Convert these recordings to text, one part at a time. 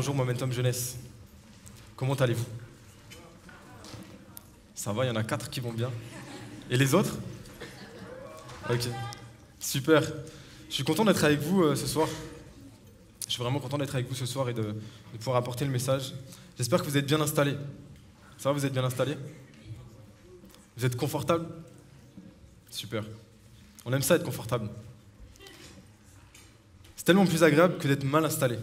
Bonjour Momentum Jeunesse. Comment allez-vous? Ça va, il y en a 4 qui vont bien. Et les autres? Ok, super. Je suis content d'être avec vous ce soir. Je suis vraiment content d'être avec vous ce soir et de pouvoir apporter le message. J'espère que vous êtes bien installés. Ça va, vous êtes bien installés? Vous êtes confortables? Super. On aime ça être confortable. C'est tellement plus agréable que d'être mal installé.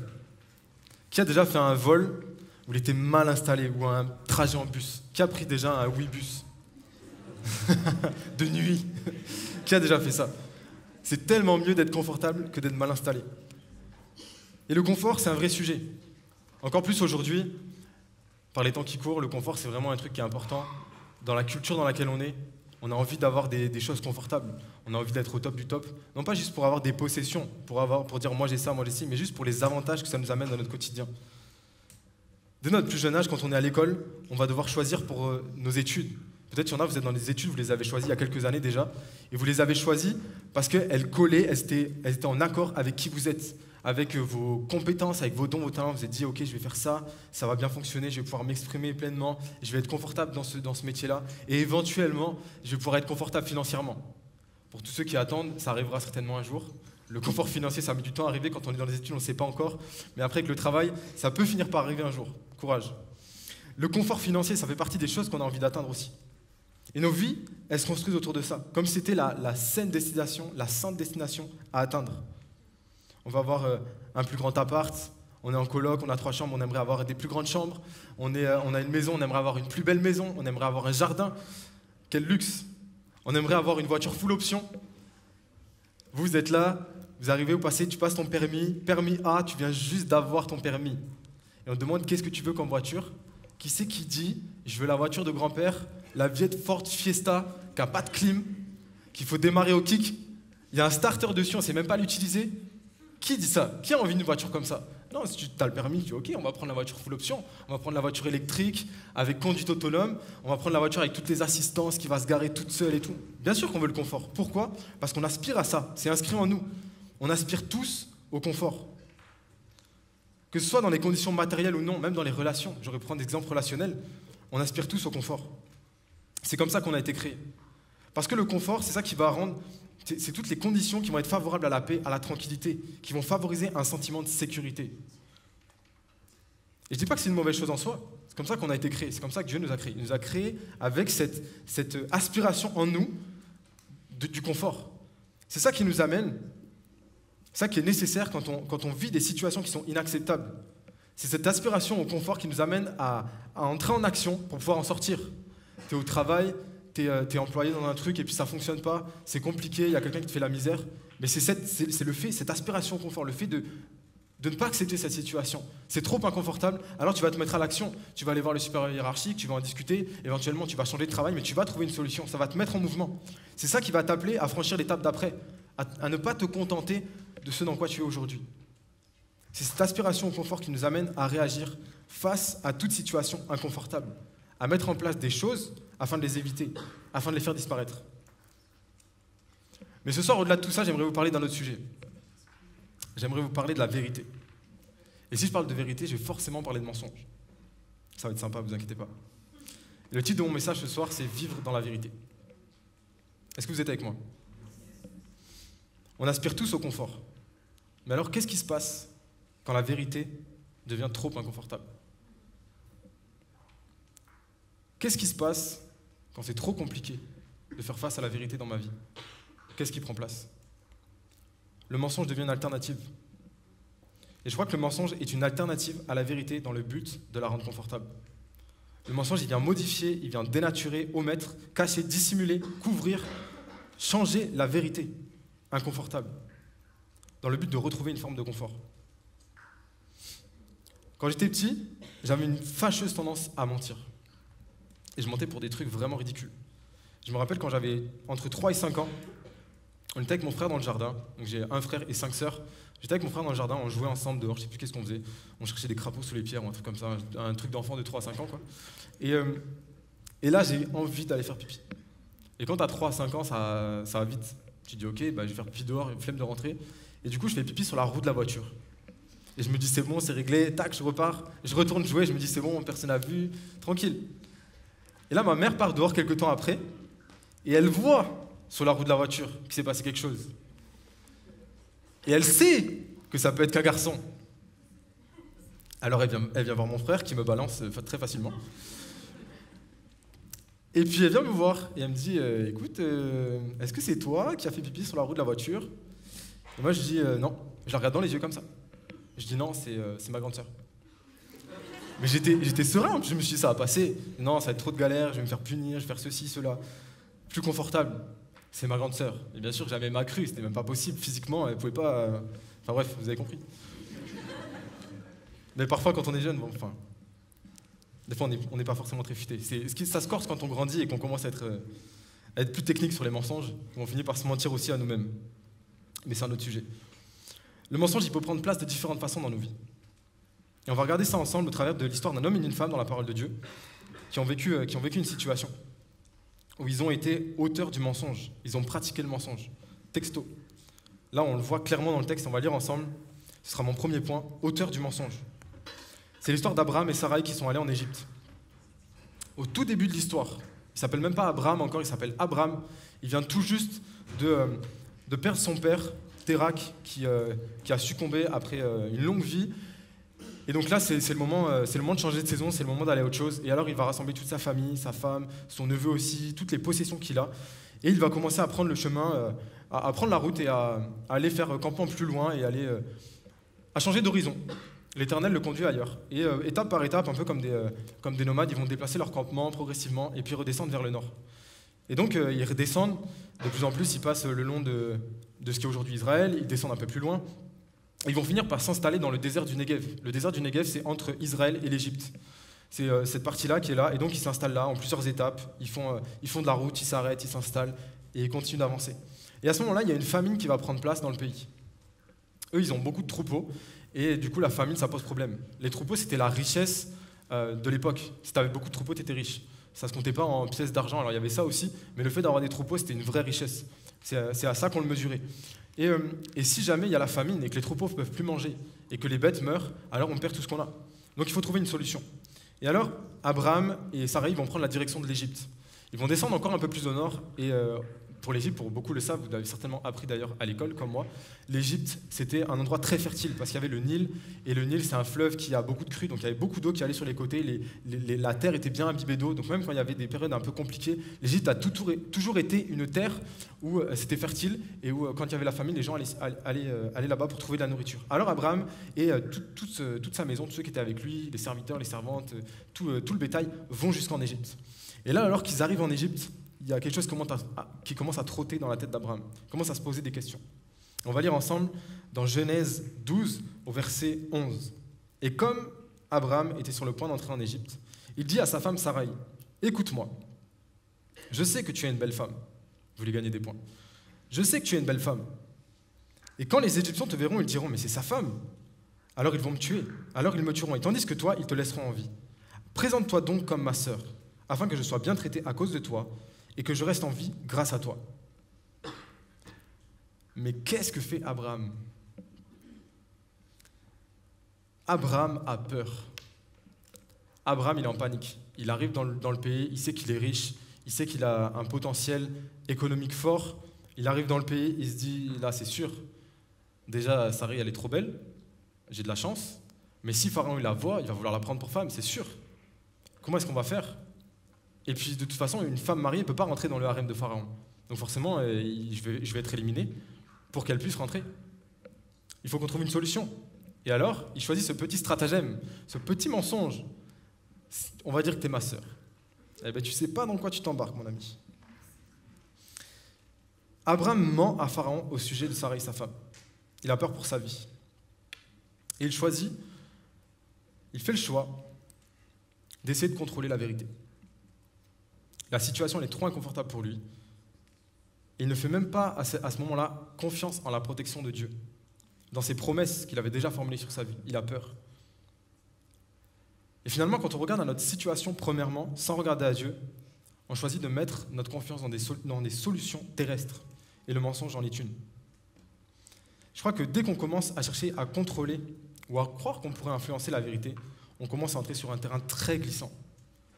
Qui a déjà fait un vol où il était mal installé ou un trajet en bus? Qui a pris déjà un Ouibus de nuit? Qui a déjà fait ça? C'est tellement mieux d'être confortable que d'être mal installé. Et le confort, c'est un vrai sujet. Encore plus aujourd'hui, par les temps qui courent, le confort, c'est vraiment un truc qui est important. Dans la culture dans laquelle on est, on a envie d'avoir des choses confortables. On a envie d'être au top du top. Non pas juste pour avoir des possessions, pour dire moi j'ai ça, moi j'ai ci, mais juste pour les avantages que ça nous amène dans notre quotidien. Dès notre plus jeune âge, quand on est à l'école, on va devoir choisir pour nos études. Peut-être qu'il y en a, vous êtes dans les études, vous les avez choisies il y a quelques années déjà, et vous les avez choisies parce qu'elles collaient, elles étaient en accord avec qui vous êtes, avec vos compétences, avec vos dons, vos talents. Vous vous êtes dit, ok, je vais faire ça, ça va bien fonctionner, je vais pouvoir m'exprimer pleinement, je vais être confortable dans ce métier-là, et éventuellement, je vais pouvoir être confortable financièrement. Pour tous ceux qui attendent, ça arrivera certainement un jour. Le confort financier, ça met du temps à arriver. Quand on est dans les études, on ne sait pas encore. Mais après, avec le travail, ça peut finir par arriver un jour. Courage. Le confort financier, ça fait partie des choses qu'on a envie d'atteindre aussi. Et nos vies, elles se construisent autour de ça. Comme si c'était la sainte destination, la sainte destination à atteindre. On va avoir un plus grand appart, on est en coloc, on a 3 chambres, on aimerait avoir des plus grandes chambres. On a une maison, on aimerait avoir une plus belle maison, on aimerait avoir un jardin. Quel luxe! On aimerait avoir une voiture full option. Vous êtes là, vous arrivez, tu passes ton permis A, tu viens juste d'avoir ton permis. Et on te demande qu'est-ce que tu veux comme voiture. Qui c'est qui dit je veux la voiture de grand-père, la vieille Ford Fiesta qui n'a pas de clim, qu'il faut démarrer au kick. Il y a un starter dessus, on ne sait même pas l'utiliser. Qui dit ça? Qui a envie d'une voiture comme ça? Non, si tu as le permis, tu dis ok, on va prendre la voiture full option, on va prendre la voiture électrique avec conduite autonome, on va prendre la voiture avec toutes les assistances qui va se garer toute seule et tout. Bien sûr qu'on veut le confort. Pourquoi? Parce qu'on aspire à ça, c'est inscrit en nous. On aspire tous au confort. Que ce soit dans les conditions matérielles ou non, même dans les relations, j'aurais pu prendre des exemples relationnels, on aspire tous au confort. C'est comme ça qu'on a été créé. Parce que le confort, c'est ça qui va rendre, c'est toutes les conditions qui vont être favorables à la paix, à la tranquillité, qui vont favoriser un sentiment de sécurité. Et je ne dis pas que c'est une mauvaise chose en soi, c'est comme ça qu'on a été créé, c'est comme ça que Dieu nous a créés. Il nous a créés avec cette aspiration en nous du confort. C'est ça qui nous amène, c'est ça qui est nécessaire quand on vit des situations qui sont inacceptables. C'est cette aspiration au confort qui nous amène à entrer en action pour pouvoir en sortir. Tu es au travail, tu es employé dans un truc et puis ça ne fonctionne pas, c'est compliqué, il y a quelqu'un qui te fait la misère. Mais c'est le fait, cette aspiration au confort, le fait de ne pas accepter cette situation. C'est trop inconfortable, alors tu vas te mettre à l'action. Tu vas aller voir le supérieur hiérarchique, tu vas en discuter, éventuellement tu vas changer de travail, mais tu vas trouver une solution, ça va te mettre en mouvement. C'est ça qui va t'appeler à franchir l'étape d'après, à ne pas te contenter de ce dans quoi tu es aujourd'hui. C'est cette aspiration au confort qui nous amène à réagir face à toute situation inconfortable, à mettre en place des choses afin de les éviter, afin de les faire disparaître. Mais ce soir, au-delà de tout ça, j'aimerais vous parler d'un autre sujet. J'aimerais vous parler de la vérité. Et si je parle de vérité, je vais forcément parler de mensonge. Ça va être sympa, ne vous inquiétez pas. Et le titre de mon message ce soir, c'est « Vivre dans la vérité ». Est-ce que vous êtes avec moi? On aspire tous au confort. Mais alors, qu'est-ce qui se passe quand la vérité devient trop inconfortable? Qu'est-ce qui se passe quand c'est trop compliqué de faire face à la vérité dans ma vie? Qu'est-ce qui prend place? Le mensonge devient une alternative. Et je crois que le mensonge est une alternative à la vérité dans le but de la rendre confortable. Le mensonge, il vient modifier, il vient dénaturer, omettre, cacher, dissimuler, couvrir, changer la vérité inconfortable, dans le but de retrouver une forme de confort. Quand j'étais petit, j'avais une fâcheuse tendance à mentir. Et je mentais pour des trucs vraiment ridicules. Je me rappelle quand j'avais entre 3 et 5 ans, on était avec mon frère dans le jardin, donc j'ai un frère et 5 sœurs. J'étais avec mon frère dans le jardin, on jouait ensemble dehors, je sais plus qu'est-ce qu'on faisait. On cherchait des crapauds sous les pierres ou un truc comme ça, un truc d'enfant de 3 à 5 ans, quoi. Et là, j'ai envie d'aller faire pipi. Et quand t'as 3 à 5 ans, ça va vite. Tu dis ok, bah, je vais faire pipi dehors, flemme de rentrer. Et du coup, je fais pipi sur la roue de la voiture. Et je me dis, c'est bon, c'est réglé, tac, je repars. Je retourne jouer, je me dis, c'est bon, personne n'a vu, tranquille. Et là, ma mère part dehors quelques temps après, et elle voit sur la roue de la voiture qu'il s'est passé quelque chose. Et elle sait que ça peut être qu'un garçon. Alors elle vient voir mon frère qui me balance très facilement. Et puis elle vient me voir et elle me dit écoute, est-ce que c'est toi qui as fait pipi sur la roue de la voiture? Et moi je dis non. Je la regarde dans les yeux comme ça. Je dis non, c'est ma grande sœur. Mais j'étais serein, je me suis dit ça va passer. Non, ça va être trop de galère, je vais me faire punir, je vais faire ceci, cela. Plus confortable. C'est ma grande sœur. Et bien sûr, jamais m'a cru, c'était même pas possible physiquement, elle pouvait pas. Enfin bref, vous avez compris. Mais parfois, quand on est jeune, bon, enfin, des fois, on n'est pas forcément très futé. Ça se corse quand on grandit et qu'on commence à être plus technique sur les mensonges, on finit par se mentir aussi à nous-mêmes. Mais c'est un autre sujet. Le mensonge, il peut prendre place de différentes façons dans nos vies. Et on va regarder ça ensemble au travers de l'histoire d'un homme et d'une femme dans la parole de Dieu qui ont vécu une situation où ils ont été auteurs du mensonge. Ils ont pratiqué le mensonge. Texto. Là, on le voit clairement dans le texte, on va lire ensemble. Ce sera mon premier point, auteur du mensonge. C'est l'histoire d'Abraham et Sarai qui sont allés en Égypte. Au tout début de l'histoire, il ne s'appelle même pas Abraham encore, il s'appelle Abram. Il vient tout juste de perdre son père, Térak, qui a succombé après une longue vie. Et donc là, c'est le moment de changer de saison, c'est le moment d'aller à autre chose. Et alors, il va rassembler toute sa famille, sa femme, son neveu aussi, toutes les possessions qu'il a. Et il va commencer à prendre le chemin, à prendre la route et à aller faire campement plus loin et à changer d'horizon. L'Éternel le conduit ailleurs. Et étape par étape, un peu comme des nomades, ils vont déplacer leur campement progressivement et puis redescendre vers le nord. Et donc, ils redescendent de plus en plus, ils passent le long de ce qui est aujourd'hui Israël, ils descendent un peu plus loin. Ils vont finir par s'installer dans le désert du Negev. Le désert du Negev, c'est entre Israël et l'Égypte. C'est cette partie-là qui est là, et donc ils s'installent là en plusieurs étapes. Ils font de la route, ils s'arrêtent, ils s'installent, et ils continuent d'avancer. Et à ce moment-là, il y a une famine qui va prendre place dans le pays. Eux, ils ont beaucoup de troupeaux, et du coup, la famine, ça pose problème. Les troupeaux, c'était la richesse de l'époque. Si tu avais beaucoup de troupeaux, tu étais riche. Ça ne se comptait pas en pièces d'argent, alors il y avait ça aussi, mais le fait d'avoir des troupeaux, c'était une vraie richesse. C'est à ça qu'on le mesurait. Et si jamais il y a la famine et que les troupeaux ne peuvent plus manger et que les bêtes meurent, alors on perd tout ce qu'on a. Donc il faut trouver une solution. Et alors, Abraham et Sarai vont prendre la direction de l'Égypte. Ils vont descendre encore un peu plus au nord. Et pour l'Égypte, pour beaucoup le savent, vous l'avez certainement appris d'ailleurs à l'école, comme moi, l'Égypte, c'était un endroit très fertile parce qu'il y avait le Nil. Et le Nil, c'est un fleuve qui a beaucoup de crues, donc il y avait beaucoup d'eau qui allait sur les côtés. La terre était bien imbibée d'eau. Donc même quand il y avait des périodes un peu compliquées, l'Égypte a toujours été une terre où c'était fertile et où, quand il y avait la famine, les gens allaient là-bas pour trouver de la nourriture. Alors Abraham et toute sa maison, tous ceux qui étaient avec lui, les serviteurs, les servantes, tout le bétail, vont jusqu'en Égypte. Et là, alors qu'ils arrivent en Égypte, il y a quelque chose qui commence à trotter dans la tête d'Abraham, commence à se poser des questions. On va lire ensemble dans Genèse 12, au verset 11. « Et comme Abraham était sur le point d'entrer en Égypte, il dit à sa femme Sarai, « Écoute-moi, je sais que tu es une belle femme. » Vous voulez gagner des points. « Je sais que tu es une belle femme. Et quand les Égyptiens te verront, ils diront, mais c'est sa femme. Alors ils vont me tuer, alors ils me tueront, et tandis que toi, ils te laisseront en vie. Présente-toi donc comme ma sœur, afin que je sois bien traité à cause de toi, et que je reste en vie grâce à toi. » Mais qu'est-ce que fait Abraham? Abraham a peur. Abraham, il est en panique. Il arrive dans le pays, il sait qu'il est riche, il sait qu'il a un potentiel économique fort. Il arrive dans le pays, il se dit, là c'est sûr, déjà Sarai, elle est trop belle, j'ai de la chance, mais si Pharaon il la voit, il va vouloir la prendre pour femme, c'est sûr. Comment est-ce qu'on va faire? Et puis de toute façon, une femme mariée ne peut pas rentrer dans le harem de Pharaon. Donc forcément, je vais être éliminé pour qu'elle puisse rentrer. Il faut qu'on trouve une solution. Et alors, il choisit ce petit stratagème, ce petit mensonge. On va dire que tu es ma sœur. Eh bien, tu ne sais pas dans quoi tu t'embarques, mon ami. Abraham ment à Pharaon au sujet de Sarai, sa femme. Il a peur pour sa vie. Et il fait le choix d'essayer de contrôler la vérité. La situation elle est trop inconfortable pour lui. Il ne fait même pas à ce moment-là confiance en la protection de Dieu, dans ses promesses qu'il avait déjà formulées sur sa vie. Il a peur. Et finalement, quand on regarde à notre situation, premièrement, sans regarder à Dieu, on choisit de mettre notre confiance dans des solutions terrestres. Et le mensonge en est une. Je crois que dès qu'on commence à chercher à contrôler ou à croire qu'on pourrait influencer la vérité, on commence à entrer sur un terrain très glissant,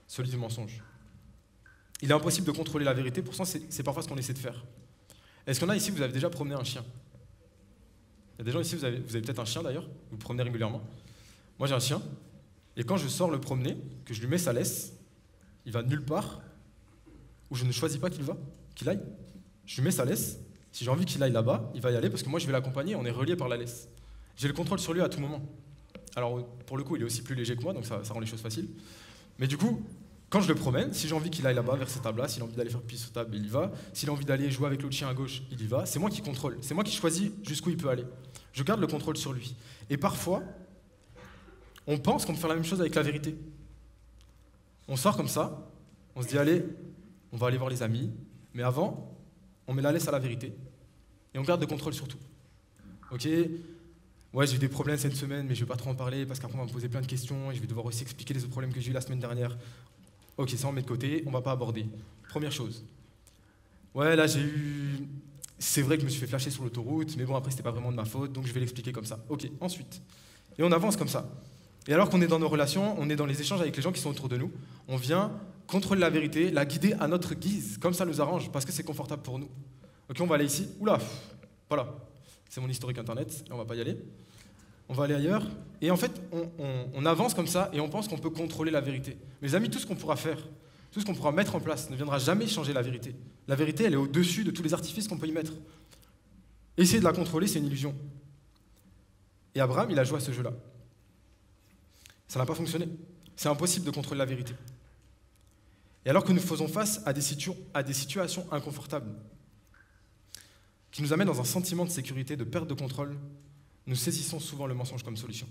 celui du mensonge. Il est impossible de contrôler la vérité, pourtant c'est parfois ce qu'on essaie de faire. Est-ce qu'il y en a ici, vous avez déjà promené un chien? Il y a des gens ici, vous avez peut-être un chien d'ailleurs, vous le promenez régulièrement. Moi j'ai un chien, et quand je sors le promener, que je lui mets sa laisse, il va nulle part, où je ne choisis pas qu'il aille. Je lui mets sa laisse, si j'ai envie qu'il aille là-bas, il va y aller parce que moi je vais l'accompagner, on est reliés par la laisse. J'ai le contrôle sur lui à tout moment. Alors pour le coup, il est aussi plus léger que moi, donc ça rend les choses faciles. Mais du coup, quand je le promène, si j'ai envie qu'il aille là-bas, vers cette table-là, s'il a envie d'aller faire pipi sur table, il y va. S'il a envie d'aller jouer avec l'autre chien à gauche, il y va. C'est moi qui contrôle, c'est moi qui choisis jusqu'où il peut aller. Je garde le contrôle sur lui. Et parfois, on pense qu'on peut faire la même chose avec la vérité. On sort comme ça, on se dit allez, on va aller voir les amis, mais avant, on met la laisse à la vérité et on garde le contrôle sur tout. Ok, ouais, j'ai eu des problèmes cette semaine, mais je ne vais pas trop en parler parce qu'après on va me poser plein de questions et je vais devoir aussi expliquer les autres problèmes que j'ai eu la semaine dernière. Ok, ça on met de côté, on ne va pas aborder. Première chose. Ouais, là j'ai eu... C'est vrai que je me suis fait flasher sur l'autoroute, mais bon après c'était pas vraiment de ma faute, donc je vais l'expliquer comme ça. Ok, ensuite. Et on avance comme ça. Et alors qu'on est dans nos relations, on est dans les échanges avec les gens qui sont autour de nous, on vient contrôler la vérité, la guider à notre guise, comme ça nous arrange, parce que c'est confortable pour nous. Ok, on va aller ici. Oula, voilà, c'est mon historique internet, on va pas y aller. On va aller ailleurs. Et en fait, on avance comme ça et on pense qu'on peut contrôler la vérité. Mes amis, tout ce qu'on pourra faire, tout ce qu'on pourra mettre en place ne viendra jamais changer la vérité. La vérité, elle est au-dessus de tous les artifices qu'on peut y mettre. Essayer de la contrôler, c'est une illusion. Et Abraham, il a joué à ce jeu-là. Ça n'a pas fonctionné. C'est impossible de contrôler la vérité. Et alors que nous faisons face à des situations inconfortables, qui nous amènent dans un sentiment de sécurité, de perte de contrôle, nous saisissons souvent le mensonge comme solution.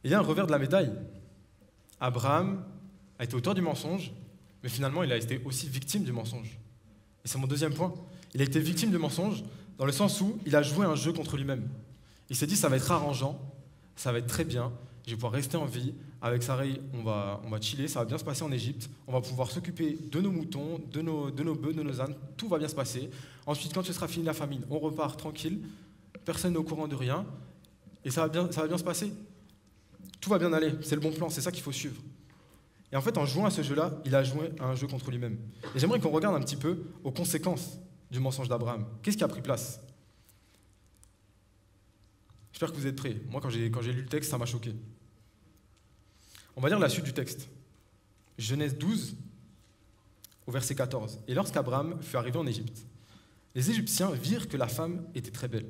Il y a un revers de la médaille. Abraham a été auteur du mensonge, mais finalement, il a été aussi victime du mensonge. Et c'est mon deuxième point. Il a été victime du mensonge dans le sens où il a joué un jeu contre lui-même. Il s'est dit, ça va être arrangeant, ça va être très bien, je vais pouvoir rester en vie. Avec Sarai, on va chiller, ça va bien se passer en Égypte. On va pouvoir s'occuper de nos moutons, de nos bœufs, de nos ânes. Tout va bien se passer. Ensuite, quand ce sera fini la famine, on repart tranquille. Personne n'est au courant de rien. Et ça va bien se passer. Tout va bien aller. C'est le bon plan. C'est ça qu'il faut suivre. Et en fait, en jouant à ce jeu-là, il a joué à un jeu contre lui-même. Et j'aimerais qu'on regarde un petit peu aux conséquences du mensonge d'Abraham. Qu'est-ce qui a pris place? J'espère que vous êtes prêts. Moi, quand j'ai lu le texte, ça m'a choqué. On va lire la suite du texte. Genèse 12, au verset 14. Et lorsqu'Abraham fut arrivé en Égypte, les Égyptiens virent que la femme était très belle.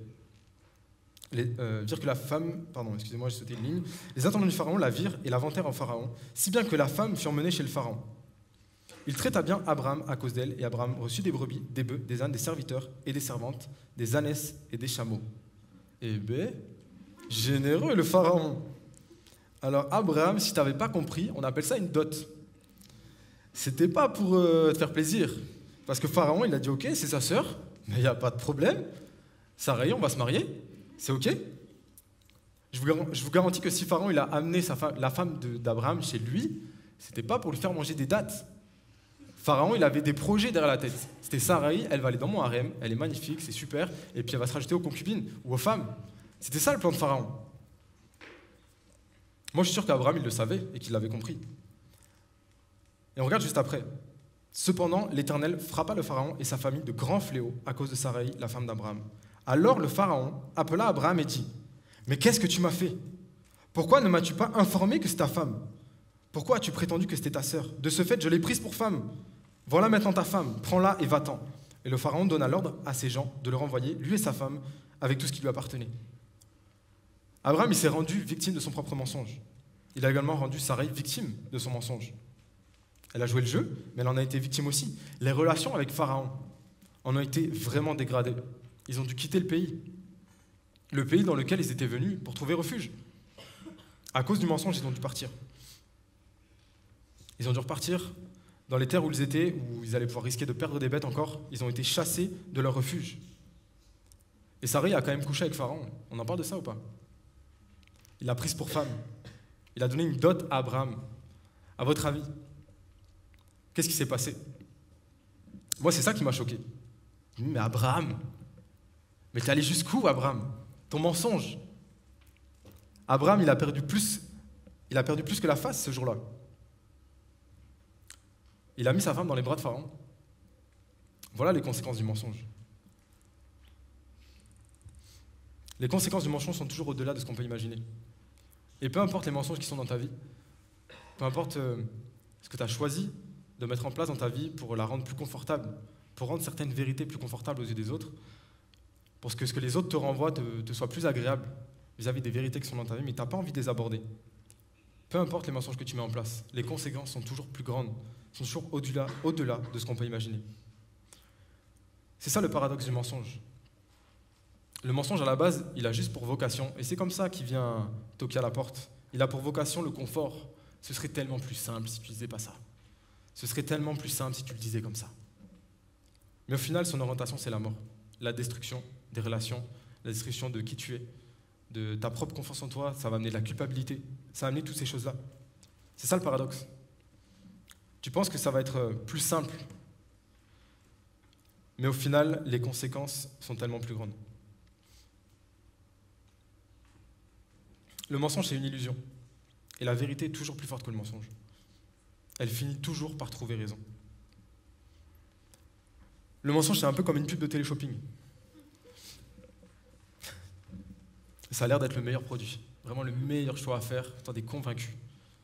Virent que la femme, pardon, excusez-moi, j'ai sauté une ligne. Les intendants du Pharaon la virent et la vantèrent en Pharaon, si bien que la femme fut emmenée chez le Pharaon. Il traita bien Abraham à cause d'elle, et Abraham reçut des brebis, des bœufs, des ânes, des serviteurs et des servantes, des ânesses et des chameaux. Eh ben, généreux le Pharaon. Alors Abraham, si tu n'avais pas compris, on appelle ça une dot. C'était pas pour te faire plaisir. Parce que Pharaon, il a dit ok, c'est sa sœur, mais il n'y a pas de problème. Sarai, on va se marier, c'est ok. Je vous garantis que si Pharaon il a amené la femme d'Abraham chez lui, c'était pas pour lui faire manger des dattes. Pharaon, il avait des projets derrière la tête. C'était Sarai, elle va aller dans mon harem, elle est magnifique, c'est super, et puis elle va se rajouter aux concubines ou aux femmes. C'était ça le plan de Pharaon. Moi, je suis sûr qu'Abraham, il le savait et qu'il l'avait compris. Et on regarde juste après. Cependant, l'Éternel frappa le Pharaon et sa famille de grands fléaux à cause de Sarai, la femme d'Abraham. Alors le Pharaon appela Abraham et dit : « Mais qu'est-ce que tu m'as fait ? Pourquoi ne m'as-tu pas informé que c'est ta femme ? Pourquoi as-tu prétendu que c'était ta sœur ? De ce fait, je l'ai prise pour femme. Voilà maintenant ta femme, prends-la et va-t'en. » Et le Pharaon donna l'ordre à ses gens de le renvoyer, lui et sa femme, avec tout ce qui lui appartenait. Abraham, il s'est rendu victime de son propre mensonge. Il a également rendu Sarai victime de son mensonge. Elle a joué le jeu, mais elle en a été victime aussi. Les relations avec Pharaon en ont été vraiment dégradées. Ils ont dû quitter le pays dans lequel ils étaient venus pour trouver refuge. À cause du mensonge, ils ont dû partir. Ils ont dû repartir dans les terres où ils étaient, où ils allaient pouvoir risquer de perdre des bêtes encore. Ils ont été chassés de leur refuge. Et Sarai a quand même couché avec Pharaon. On en parle de ça ou pas ? Il l'a prise pour femme. Il a donné une dot à Abraham. À votre avis, qu'est-ce qui s'est passé ? Moi, c'est ça qui m'a choqué. Mais Abraham, mais t'es allé jusqu'où, Abraham ? ton mensonge. Abraham, il a perdu plus que la face ce jour-là. Il a mis sa femme dans les bras de Pharaon. Voilà les conséquences du mensonge. Les conséquences du mensonge sont toujours au-delà de ce qu'on peut imaginer. Et peu importe les mensonges qui sont dans ta vie, peu importe ce que tu as choisi de mettre en place dans ta vie pour la rendre plus confortable, pour rendre certaines vérités plus confortables aux yeux des autres, pour que ce que les autres te renvoient te soit plus agréable vis-à-vis des vérités qui sont dans ta vie, mais tu n'as pas envie de les aborder. Peu importe les mensonges que tu mets en place, les conséquences sont toujours plus grandes, sont toujours au-delà de ce qu'on peut imaginer. C'est ça le paradoxe du mensonge. Le mensonge, à la base, il a juste pour vocation, et c'est comme ça qu'il vient toquer à la porte, il a pour vocation le confort. Ce serait tellement plus simple si tu disais pas ça. Ce serait tellement plus simple si tu le disais comme ça. Mais au final, son orientation, c'est la mort. La destruction des relations, la destruction de qui tu es, de ta propre confiance en toi, ça va amener de la culpabilité, ça va amener toutes ces choses-là. C'est ça le paradoxe. Tu penses que ça va être plus simple, mais au final, les conséquences sont tellement plus grandes. Le mensonge, c'est une illusion. Et la vérité est toujours plus forte que le mensonge. Elle finit toujours par trouver raison. Le mensonge, c'est un peu comme une pub de télé-shopping. Ça a l'air d'être le meilleur produit. Vraiment le meilleur choix à faire, t'en es convaincu.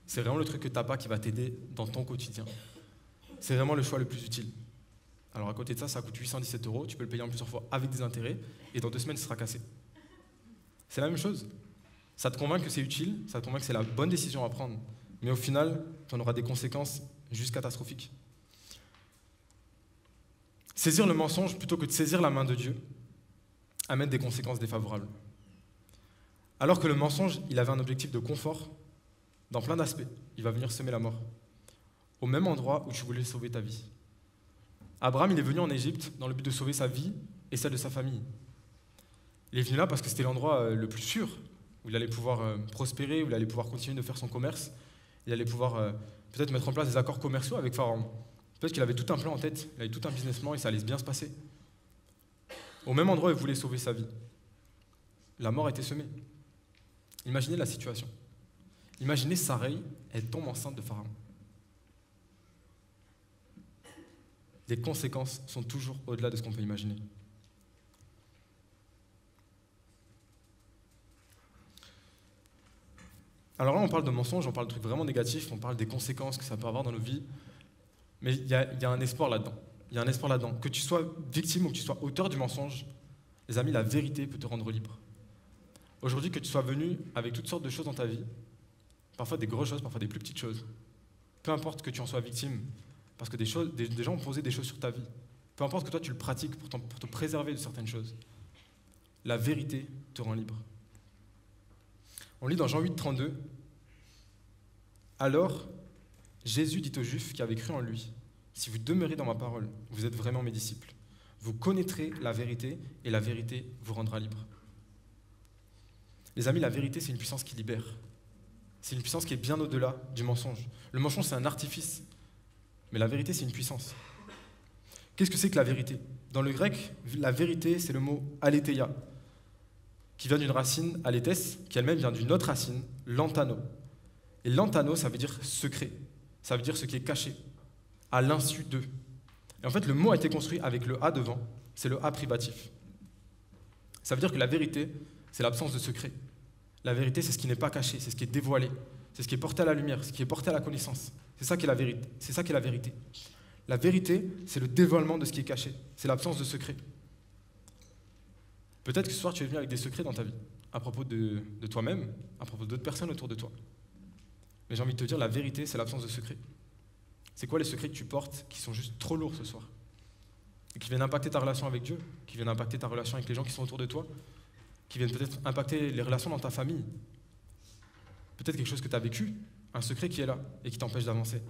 C'est vraiment le truc que t'as pas qui va t'aider dans ton quotidien. C'est vraiment le choix le plus utile. Alors à côté de ça, ça coûte 817 €, tu peux le payer en plusieurs fois avec des intérêts, et dans 2 semaines, ce sera cassé. C'est la même chose. Ça te convainc que c'est utile, ça te convainc que c'est la bonne décision à prendre, mais au final, tu en auras des conséquences juste catastrophiques. Saisir le mensonge plutôt que de saisir la main de Dieu amène des conséquences défavorables. Alors que le mensonge, il avait un objectif de confort, dans plein d'aspects, il va venir semer la mort, au même endroit où tu voulais sauver ta vie. Abraham, il est venu en Égypte dans le but de sauver sa vie et celle de sa famille. Il est venu là parce que c'était l'endroit le plus sûr, où il allait pouvoir prospérer, où il allait pouvoir continuer de faire son commerce, il allait pouvoir peut-être mettre en place des accords commerciaux avec Pharaon. Peut-être qu'il avait tout un plan en tête, il avait tout un business plan et ça allait bien se passer. Au même endroit où il voulait sauver sa vie, la mort était semée. Imaginez la situation. Imaginez Sarai, elle tombe enceinte de Pharaon. Les conséquences sont toujours au-delà de ce qu'on peut imaginer. Alors là, on parle de mensonges, on parle de trucs vraiment négatifs, on parle des conséquences que ça peut avoir dans nos vies. Mais il y a un espoir là-dedans. Il y a un espoir là-dedans. Que tu sois victime ou que tu sois auteur du mensonge, les amis, la vérité peut te rendre libre. Aujourd'hui, que tu sois venu avec toutes sortes de choses dans ta vie, parfois des grosses choses, parfois des plus petites choses, peu importe que tu en sois victime, parce que des gens ont posé des choses sur ta vie, peu importe que toi tu le pratiques pour te préserver de certaines choses, la vérité te rend libre. On lit dans Jean 8, 32, « Alors, Jésus dit aux Juifs qui avaient cru en lui, « Si vous demeurez dans ma parole, vous êtes vraiment mes disciples. Vous connaîtrez la vérité et la vérité vous rendra libre. » Les amis, la vérité, c'est une puissance qui libère. C'est une puissance qui est bien au-delà du mensonge. Le mensonge, c'est un artifice, mais la vérité, c'est une puissance. Qu'est-ce que c'est que la vérité ? Dans le grec, la vérité, c'est le mot aletheia, qui vient d'une racine, aléthès, qui elle-même vient d'une autre racine, lantano. Et lantano, ça veut dire secret, ça veut dire ce qui est caché, à l'insu d'eux. Et en fait, le mot a été construit avec le A devant, c'est le A privatif. Ça veut dire que la vérité, c'est l'absence de secret. La vérité, c'est ce qui n'est pas caché, c'est ce qui est dévoilé, c'est ce qui est porté à la lumière, ce qui est porté à la connaissance. C'est ça qui est la vérité. C'est ça qui est la vérité. La vérité, c'est le dévoilement de ce qui est caché, c'est l'absence de secret. Peut-être que ce soir, tu es venu avec des secrets dans ta vie, à propos de toi-même, à propos d'autres personnes autour de toi. Mais j'ai envie de te dire, la vérité, c'est l'absence de secret. C'est quoi les secrets que tu portes qui sont juste trop lourds ce soir ? Et qui viennent impacter ta relation avec Dieu, qui viennent impacter ta relation avec les gens qui sont autour de toi, qui viennent peut-être impacter les relations dans ta famille. Peut-être quelque chose que tu as vécu, un secret qui est là et qui t'empêche d'avancer.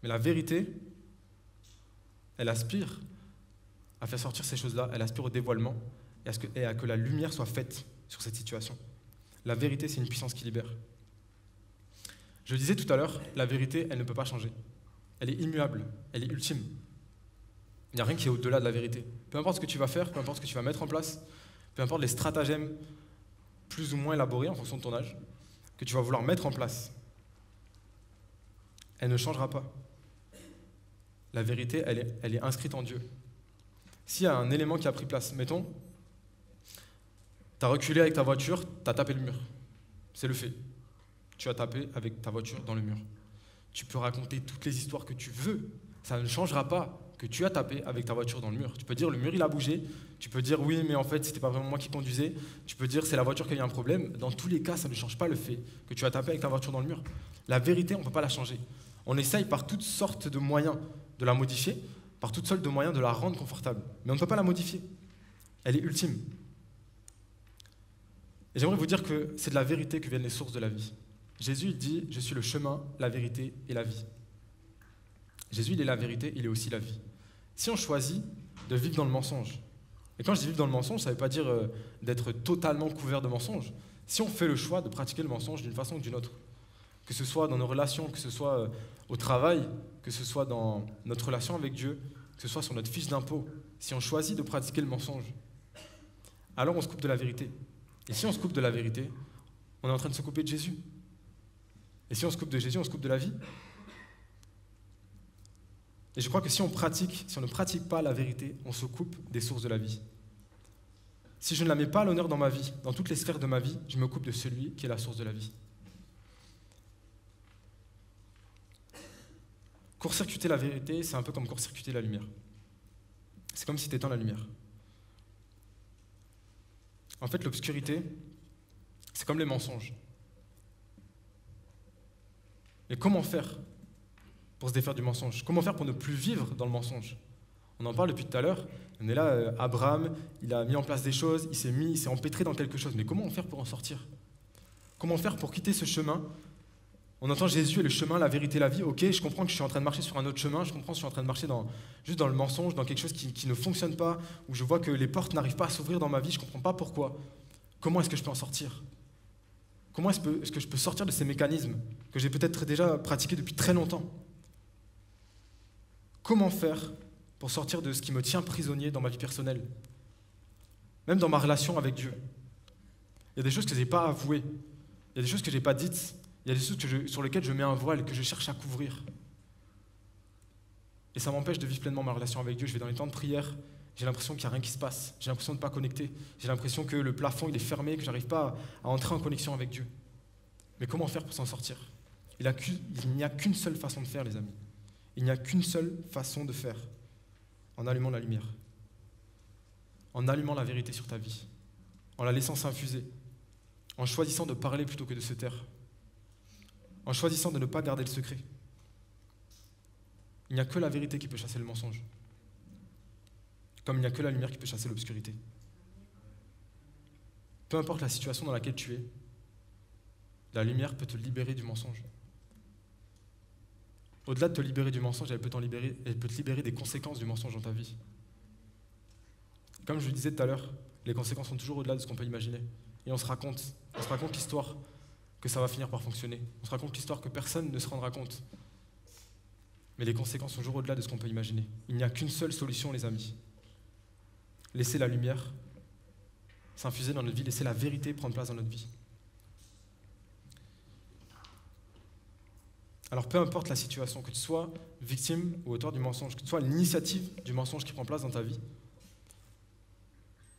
Mais la vérité, elle aspire à faire sortir ces choses-là, elle aspire au dévoilement et à que la lumière soit faite sur cette situation. La vérité, c'est une puissance qui libère. Je le disais tout à l'heure, la vérité, elle ne peut pas changer. Elle est immuable, elle est ultime. Il n'y a rien qui est au-delà de la vérité. Peu importe ce que tu vas faire, peu importe ce que tu vas mettre en place, peu importe les stratagèmes plus ou moins élaborés en fonction de ton âge, que tu vas vouloir mettre en place, elle ne changera pas. La vérité, elle est inscrite en Dieu. S'il y a un élément qui a pris place, mettons, tu as reculé avec ta voiture, tu as tapé le mur. C'est le fait. Tu as tapé avec ta voiture dans le mur. Tu peux raconter toutes les histoires que tu veux. Ça ne changera pas que tu as tapé avec ta voiture dans le mur. Tu peux dire le mur il a bougé. Tu peux dire oui mais en fait c'était pas vraiment moi qui conduisais. Tu peux dire c'est la voiture qui a eu un problème. Dans tous les cas ça ne change pas le fait que tu as tapé avec ta voiture dans le mur. La vérité on ne peut pas la changer. On essaye par toutes sortes de moyens de la modifier, par toutes sortes de moyens de la rendre confortable. Mais on ne peut pas la modifier. Elle est ultime. Et j'aimerais vous dire que c'est de la vérité que viennent les sources de la vie. Jésus il dit je suis le chemin, la vérité et la vie. Jésus, il est la vérité, il est aussi la vie. Si on choisit de vivre dans le mensonge, et quand je dis vivre dans le mensonge, ça ne veut pas dire d'être totalement couvert de mensonges. Si on fait le choix de pratiquer le mensonge d'une façon ou d'une autre, que ce soit dans nos relations, que ce soit au travail, que ce soit dans notre relation avec Dieu, que ce soit sur notre fiche d'impôt, si on choisit de pratiquer le mensonge, alors on se coupe de la vérité. Et si on se coupe de la vérité, on est en train de se couper de Jésus. Et si on se coupe de Jésus, on se coupe de la vie. Et je crois que si on ne pratique pas la vérité, on se coupe des sources de la vie. Si je ne la mets pas à l'honneur dans ma vie, dans toutes les sphères de ma vie, je me coupe de celui qui est la source de la vie. Court-circuiter la vérité, c'est un peu comme court-circuiter la lumière. C'est comme si tu éteins la lumière. En fait, l'obscurité, c'est comme les mensonges. Et comment faire pour se défaire du mensonge? Comment faire pour ne plus vivre dans le mensonge? On en parle depuis tout à l'heure. On est là, Abraham, il a mis en place des choses, il s'est empêtré dans quelque chose. Mais comment faire pour en sortir? Comment faire pour quitter ce chemin? On entend Jésus est le chemin, la vérité, la vie. Ok, je comprends que je suis en train de marcher sur un autre chemin, je comprends que je suis en train de marcher juste dans le mensonge, dans quelque chose qui ne fonctionne pas, où je vois que les portes n'arrivent pas à s'ouvrir dans ma vie, je ne comprends pas pourquoi. Comment est-ce que je peux en sortir? Comment est-ce que je peux sortir de ces mécanismes que j'ai peut-être déjà pratiqués depuis très longtemps? Comment faire pour sortir de ce qui me tient prisonnier dans ma vie personnelle? Même dans ma relation avec Dieu. Il y a des choses que je n'ai pas avouées. Il y a des choses que je n'ai pas dites. Il y a des choses sur lesquelles je mets un voile, que je cherche à couvrir. Et ça m'empêche de vivre pleinement ma relation avec Dieu. Je vais dans les temps de prière, j'ai l'impression qu'il n'y a rien qui se passe. J'ai l'impression de ne pas connecter. J'ai l'impression que le plafond il est fermé, que je n'arrive pas à entrer en connexion avec Dieu. Mais comment faire pour s'en sortir? Il n'y a qu'une seule façon de faire, les amis. Il n'y a qu'une seule façon de faire. En allumant la lumière. En allumant la vérité sur ta vie. En la laissant s'infuser. En choisissant de parler plutôt que de se taire. En choisissant de ne pas garder le secret. Il n'y a que la vérité qui peut chasser le mensonge. Comme il n'y a que la lumière qui peut chasser l'obscurité. Peu importe la situation dans laquelle tu es, la lumière peut te libérer du mensonge. Au-delà de te libérer du mensonge, elle peut te libérer des conséquences du mensonge dans ta vie. Comme je le disais tout à l'heure, les conséquences sont toujours au-delà de ce qu'on peut imaginer. Et on se raconte l'histoire que ça va finir par fonctionner. On se raconte l'histoire que personne ne se rendra compte. Mais les conséquences sont toujours au-delà de ce qu'on peut imaginer. Il n'y a qu'une seule solution, les amis. Laisser la lumière s'infuser dans notre vie, laisser la vérité prendre place dans notre vie. Alors peu importe la situation, que tu sois victime ou auteur du mensonge, que tu sois l'initiative du mensonge qui prend place dans ta vie,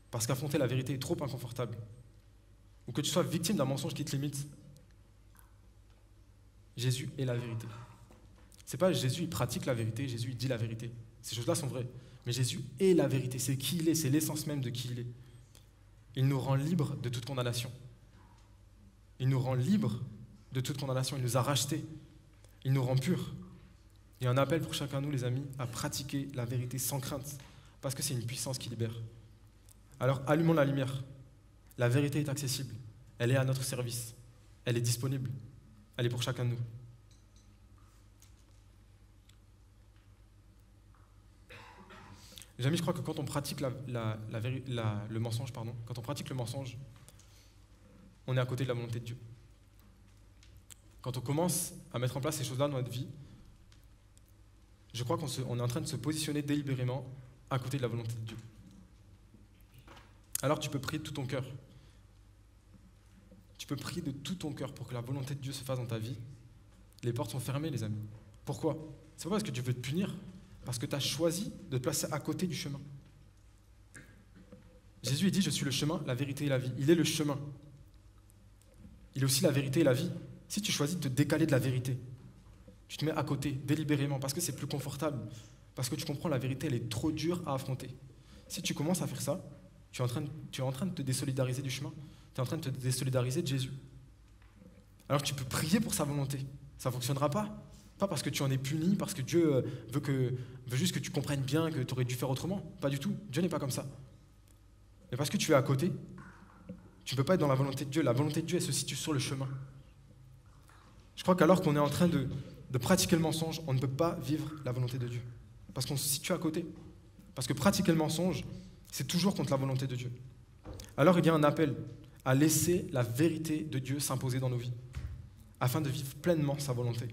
parce qu'affronter la vérité est trop inconfortable, ou que tu sois victime d'un mensonge qui te limite, Jésus est la vérité. C'est pas Jésus, il pratique la vérité, Jésus, il dit la vérité. Ces choses-là sont vraies. Mais Jésus est la vérité, c'est qui il est, c'est l'essence même de qui il est. Il nous rend libres de toute condamnation. Il nous rend libres de toute condamnation, il nous a rachetés. Il nous rend purs. Il y a un appel pour chacun de nous, les amis, à pratiquer la vérité sans crainte, parce que c'est une puissance qui libère. Alors, allumons la lumière. La vérité est accessible. Elle est à notre service. Elle est disponible. Elle est pour chacun de nous. Les amis, je crois que quand on pratique le mensonge, quand on pratique le mensonge, on est à côté de la volonté de Dieu. Quand on commence à mettre en place ces choses-là dans notre vie, je crois qu'on est en train de se positionner délibérément à côté de la volonté de Dieu. alors tu peux prier de tout ton cœur. Tu peux prier de tout ton cœur pour que la volonté de Dieu se fasse dans ta vie. Les portes sont fermées, les amis. Pourquoi? C'est pas parce que Dieu veut te punir, parce que tu as choisi de te placer à côté du chemin. Jésus il dit, je suis le chemin, la vérité et la vie. Il est le chemin. Il est aussi la vérité et la vie. Si tu choisis de te décaler de la vérité, tu te mets à côté, délibérément, parce que c'est plus confortable, parce que tu comprends la vérité, elle est trop dure à affronter. Si tu commences à faire ça, tu es en train de te désolidariser du chemin, tu es en train de te désolidariser de Jésus. Alors tu peux prier pour sa volonté, ça ne fonctionnera pas. Pas parce que tu en es puni, parce que Dieu veut juste que tu comprennes bien que tu aurais dû faire autrement. Pas du tout, Dieu n'est pas comme ça. Mais parce que tu es à côté, tu ne peux pas être dans la volonté de Dieu. La volonté de Dieu, elle se situe sur le chemin. Je crois qu'alors qu'on est en train de pratiquer le mensonge, on ne peut pas vivre la volonté de Dieu. Parce qu'on se situe à côté. Parce que pratiquer le mensonge, c'est toujours contre la volonté de Dieu. Alors il y a un appel à laisser la vérité de Dieu s'imposer dans nos vies, afin de vivre pleinement sa volonté.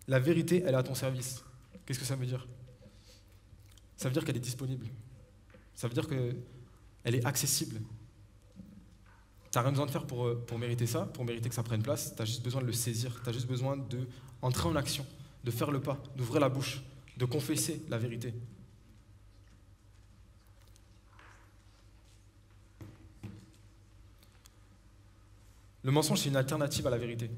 La vérité, elle est à ton service. Qu'est-ce que ça veut dire? Ça veut dire qu'elle est disponible. Ça veut dire qu'elle est accessible. Tu n'as rien besoin de faire pour mériter ça, pour mériter que ça prenne place. Tu as juste besoin de le saisir. Tu as juste besoin d'entrer en action, de faire le pas, d'ouvrir la bouche, de confesser la vérité. Le mensonge, c'est une alternative à la vérité,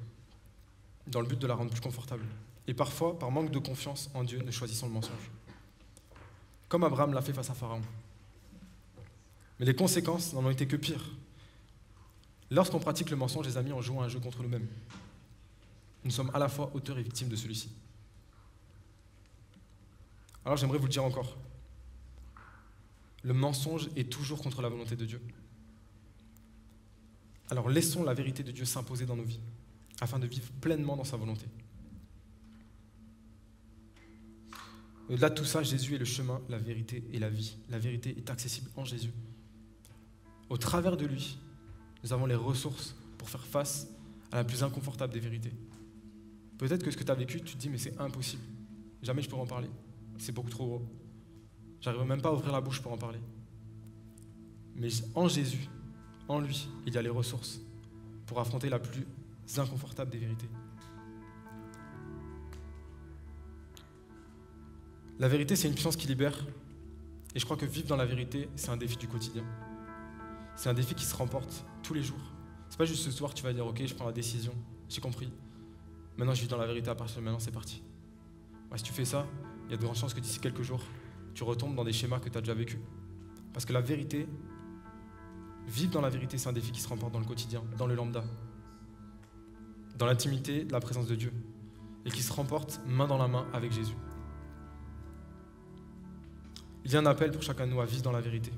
dans le but de la rendre plus confortable. Et parfois, par manque de confiance en Dieu, nous choisissons le mensonge. Comme Abraham l'a fait face à Pharaon. Mais les conséquences n'en ont été que pires. Lorsqu'on pratique le mensonge, les amis, on joue à un jeu contre nous-mêmes. Nous sommes à la fois auteurs et victimes de celui-ci. Alors j'aimerais vous le dire encore. Le mensonge est toujours contre la volonté de Dieu. Alors laissons la vérité de Dieu s'imposer dans nos vies, afin de vivre pleinement dans sa volonté. Au-delà de tout ça, Jésus est le chemin, la vérité et la vie. La vérité est accessible en Jésus. Au travers de lui, nous avons les ressources pour faire face à la plus inconfortable des vérités. Peut-être que ce que tu as vécu, tu te dis, mais c'est impossible. Jamais je pourrais en parler. C'est beaucoup trop gros. J'arrive même pas à ouvrir la bouche pour en parler. Mais en Jésus, en lui, il y a les ressources pour affronter la plus inconfortable des vérités. La vérité, c'est une puissance qui libère. Et je crois que vivre dans la vérité, c'est un défi du quotidien. C'est un défi qui se remporte tous les jours. C'est pas juste ce soir, tu vas dire, ok, je prends la décision, j'ai compris. Maintenant, je vis dans la vérité à partir de maintenant, c'est parti. Ouais, si tu fais ça, il y a de grandes chances que d'ici quelques jours, tu retombes dans des schémas que tu as déjà vécus. Parce que la vérité, vivre dans la vérité, c'est un défi qui se remporte dans le quotidien, dans le lambda, dans l'intimité de la présence de Dieu, et qui se remporte main dans la main avec Jésus. Il y a un appel pour chacun de nous à vivre dans la vérité.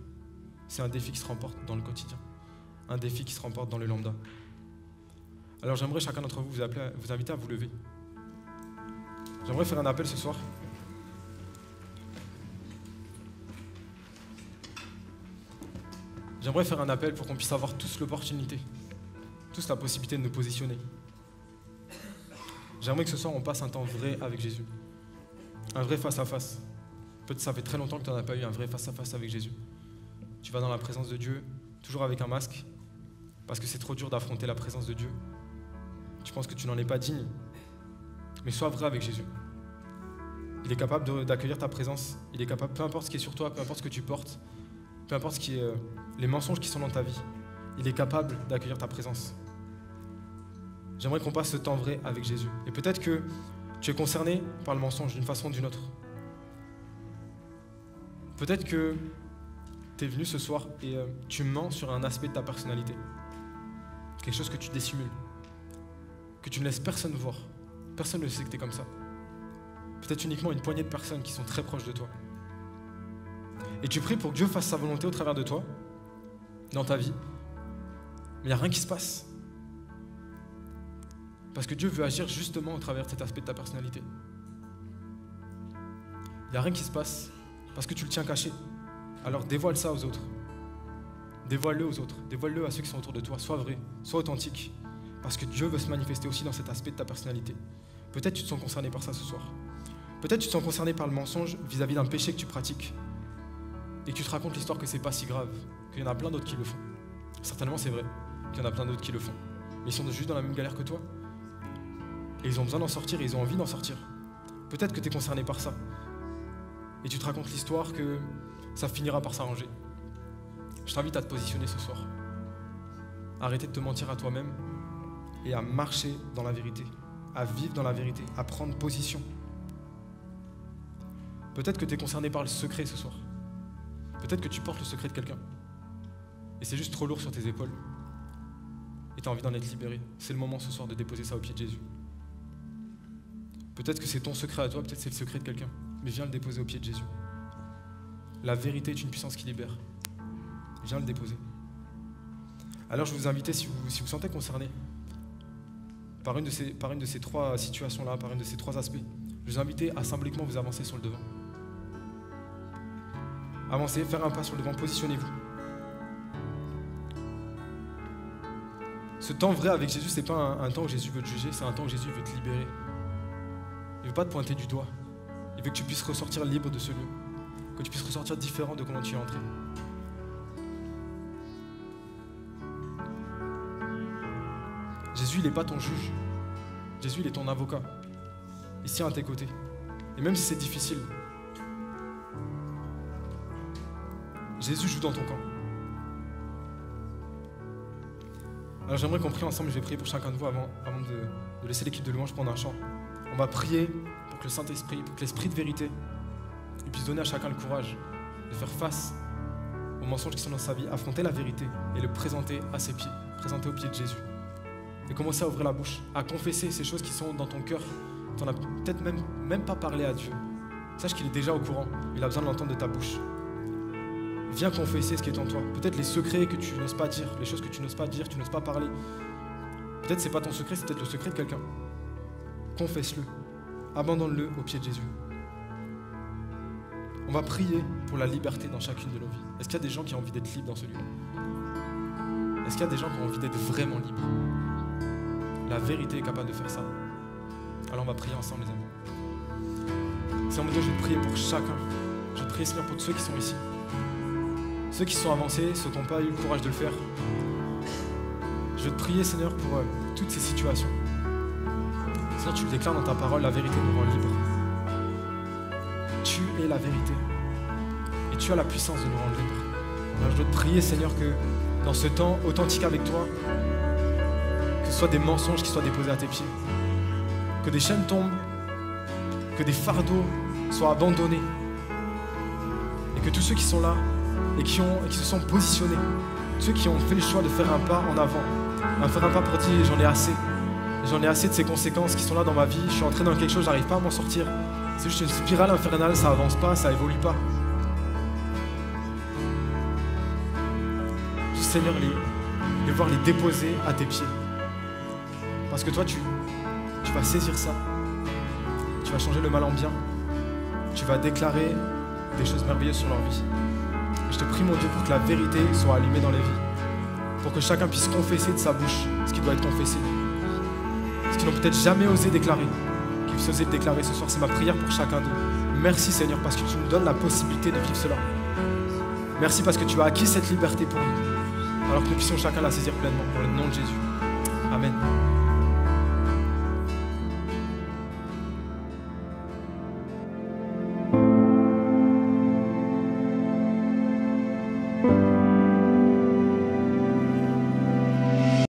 C'est un défi qui se remporte dans le quotidien, un défi qui se remporte dans le lambda. Alors j'aimerais chacun d'entre vous vous inviter à vous lever. J'aimerais faire un appel ce soir. J'aimerais faire un appel pour qu'on puisse avoir tous l'opportunité, tous la possibilité de nous positionner. J'aimerais que ce soir on passe un temps vrai avec Jésus, un vrai face-à-face. Peut-être ça fait très longtemps que tu n'en as pas eu un vrai face-à-face avec Jésus. Tu vas dans la présence de Dieu, toujours avec un masque, parce que c'est trop dur d'affronter la présence de Dieu. Tu penses que tu n'en es pas digne, mais sois vrai avec Jésus. Il est capable d'accueillir ta présence, il est capable, peu importe ce qui est sur toi, peu importe ce que tu portes, peu importe les mensonges qui sont dans ta vie, il est capable d'accueillir ta présence. J'aimerais qu'on passe ce temps vrai avec Jésus. Et peut-être que tu es concerné par le mensonge d'une façon ou d'une autre. Peut-être que tu es venu ce soir et tu mens sur un aspect de ta personnalité. Quelque chose que tu dissimules. Que tu ne laisses personne voir. Personne ne sait que tu es comme ça. Peut-être uniquement une poignée de personnes qui sont très proches de toi. Et tu pries pour que Dieu fasse sa volonté au travers de toi, dans ta vie. Mais il n'y a rien qui se passe. Parce que Dieu veut agir justement au travers de cet aspect de ta personnalité. Il n'y a rien qui se passe parce que tu le tiens caché. Alors dévoile ça aux autres. Dévoile-le aux autres. Dévoile-le à ceux qui sont autour de toi. Sois vrai, sois authentique. Parce que Dieu veut se manifester aussi dans cet aspect de ta personnalité. Peut-être tu te sens concerné par ça ce soir. Peut-être tu te sens concerné par le mensonge vis-à-vis d'un péché que tu pratiques. et que tu te racontes l'histoire que c'est pas si grave, qu'il y en a plein d'autres qui le font. Certainement c'est vrai qu'il y en a plein d'autres qui le font. Mais ils sont juste dans la même galère que toi. Et ils ont besoin d'en sortir et ils ont envie d'en sortir. Peut-être que tu es concerné par ça. Et tu te racontes l'histoire que ça finira par s'arranger. Je t'invite à te positionner ce soir. Arrêter de te mentir à toi-même et à marcher dans la vérité, à vivre dans la vérité, à prendre position. Peut-être que tu es concerné par le secret ce soir. Peut-être que tu portes le secret de quelqu'un. Et c'est juste trop lourd sur tes épaules. Et tu as envie d'en être libéré. C'est le moment ce soir de déposer ça au pied de Jésus. Peut-être que c'est ton secret à toi, peut-être c'est le secret de quelqu'un. Mais viens le déposer au pied de Jésus. La vérité est une puissance qui libère. Viens le déposer. Alors je vais vous inviter, si vous sentez concerné par une de ces trois situations-là, par une de ces trois aspects, je vais vous inviter à symboliquement vous avancer sur le devant. Avancez, faire un pas sur le devant, positionnez-vous. Ce temps vrai avec Jésus, c'est pas un temps où Jésus veut te juger, c'est un temps où Jésus veut te libérer. Il ne veut pas te pointer du doigt. Il veut que tu puisses ressortir libre de ce lieu, que tu puisses ressortir différent de comment tu es entré. Jésus, il n'est pas ton juge. Jésus, il est ton avocat. Il se tient à tes côtés. Et même si c'est difficile, Jésus joue dans ton camp. Alors j'aimerais qu'on prie ensemble, je vais prier pour chacun de vous avant de laisser l'équipe de louange prendre un chant. On va prier pour que le Saint-Esprit, pour que l'Esprit de vérité, il puisse donner à chacun le courage de faire face aux mensonges qui sont dans sa vie, affronter la vérité et le présenter à ses pieds, présenter aux pieds de Jésus. Et commencer à ouvrir la bouche, à confesser ces choses qui sont dans ton cœur. Tu n'en as peut-être même pas parlé à Dieu. Sache qu'il est déjà au courant, il a besoin de l'entendre de ta bouche. Viens confesser ce qui est en toi. Peut-être les secrets que tu n'oses pas dire, les choses que tu n'oses pas dire, tu n'oses pas parler. Peut-être c'est pas ton secret, c'est peut-être le secret de quelqu'un. Confesse-le, abandonne-le au pied de Jésus. On va prier pour la liberté dans chacune de nos vies. Est-ce qu'il y a des gens qui ont envie d'être libres dans ce lieu? Est-ce qu'il y a des gens qui ont envie d'être vraiment libres? La vérité est capable de faire ça. Alors on va prier ensemble, les amis. Seigneur, je vais te prier pour chacun. Je vais te prier, Seigneur, pour tous ceux qui sont ici. Ceux qui sont avancés, ceux qui n'ont pas eu le courage de le faire. Je vais te prier, Seigneur, pour toutes ces situations. Seigneur, tu le déclares dans ta parole, la vérité nous rend libres. Tu es la vérité. Et tu as la puissance de nous rendre libres. Alors je veux te prier, Seigneur, que dans ce temps authentique avec toi, que ce soit des mensonges qui soient déposés à tes pieds, que des chaînes tombent, que des fardeaux soient abandonnés, et que tous ceux qui sont là et qui se sont positionnés, ceux qui ont fait le choix de faire un pas en avant, faire un pas pour dire j'en ai assez de ces conséquences qui sont là dans ma vie, je suis entré dans quelque chose, j'arrive pas à m'en sortir, c'est juste une spirale infernale, ça avance pas, ça évolue pas. Seigneur, les voir les déposer à tes pieds. Parce que toi, tu vas saisir ça. Tu vas changer le mal en bien. Tu vas déclarer des choses merveilleuses sur leur vie. Et je te prie, mon Dieu, pour que la vérité soit allumée dans les vies. Pour que chacun puisse confesser de sa bouche ce qui doit être confessé. Ce qu'ils n'ont peut-être jamais osé déclarer. Qu'ils puissent oser le déclarer ce soir. C'est ma prière pour chacun d'eux. Merci, Seigneur, parce que tu nous donnes la possibilité de vivre cela. Merci parce que tu as acquis cette liberté pour nous. Alors que nous puissions chacun la saisir pleinement. Dans le nom de Jésus. Amen.